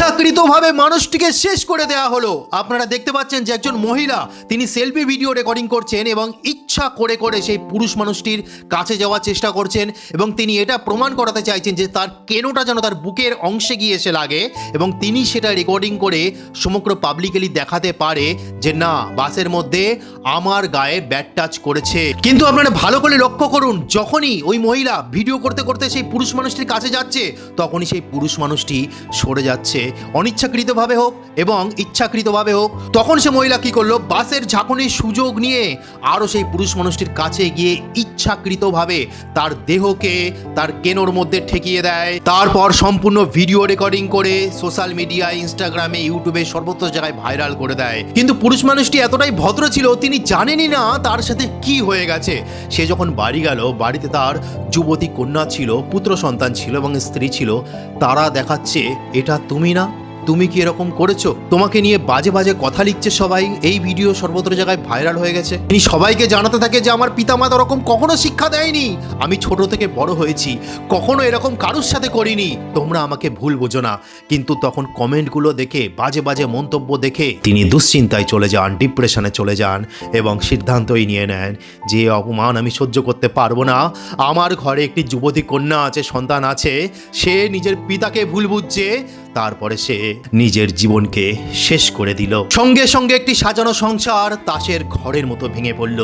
ইচ্ছাকৃতভাবে মানুষটিকে শেষ করে দেওয়া হলো। আপনারা দেখতে পাচ্ছেন যে একজন মহিলা তিনি সেলফি ভিডিও রেকর্ডিং করছেন এবং ইচ্ছা করে করে সেই পুরুষ মানুষটির কাছে যাওয়ার চেষ্টা করছেন এবং তিনি এটা প্রমাণ করাতে চাইছেন যে তার কেনোটা যেন তার বুকের অংশে গিয়ে এসে লাগে এবং তিনি সেটা রেকর্ডিং করে সমগ্র পাবলিকলি দেখাতে পারে যে না, বাসের মধ্যে আমার গায়ে ব্যাড টাচ করেছে। কিন্তু আপনারা ভালো করে লক্ষ্য করুন, যখনই ওই মহিলা ভিডিও করতে করতে সেই পুরুষ মানুষটির কাছে যাচ্ছে তখনই সেই পুরুষ মানুষটি সরে যাচ্ছে, অনিচ্ছাকৃতভাবে হোক এবং ইচ্ছাকৃতভাবে হোক। তখন সে মহিলা কি করলো, বাসের ঝাঁকুনির সুযোগ নিয়ে আরও সেই পুরুষ মানুষটির কাছে গিয়ে ইচ্ছাকৃতভাবে তার দেহকে তার কেনোর মধ্যে ঠেকিয়ে দেয়। তারপর সম্পূর্ণ ভিডিও রেকর্ডিং করে সোশ্যাল মিডিয়া, ইনস্টাগ্রামে, ইউটিউবে সর্বত্র জায়গায় ভাইরাল করে দেয়। কিন্তু পুরুষ মানুষটি এতটাই ভদ্র ছিল, তিনি জানেনই না তার সাথে কি হয়ে গেছে। সে যখন বাড়ি গেল, বাড়িতে তার যুবতী কন্যা ছিল, পুত্র সন্তান ছিল এবং স্ত্রী ছিল। তারা দেখাচ্ছে, এটা তুমি না, তুমি কি এরকম করেছো? তোমাকে নিয়ে বাজে বাজে কথা লিখছে সবাই। এই ভিডিও সর্বত্র জায়গায় ভাইরাল হয়ে গেছে। তিনি সবাইকে জানাতে থাকে যে আমার পিতামাতা ওরকম কখনো শিক্ষা দেয়নি, আমি ছোট থেকে বড় হয়েছি, কখনো এরকম কারুর সাথে করিনি, তোমরা আমাকে ভুল বোঝো না। কিন্তু তখন কমেন্টগুলো দেখে, বাজে বাজে মন্তব্য দেখে তিনি দুশ্চিন্তায় চলে যান, ডিপ্রেশনে চলে যান এবং সিদ্ধান্তই নিয়ে নেন যে অপমান আমি সহ্য করতে পারবো না। আমার ঘরে একটি যুবতী কন্যা আছে, সন্তান আছে, সে নিজের পিতাকে ভুল বুঝছে। তারপরে সে নিজের জীবনকে শেষ করে দিল। সঙ্গে সঙ্গে একটি সাজানো সংসার তাসের ঘরের মতো ভেঙে পড়ল।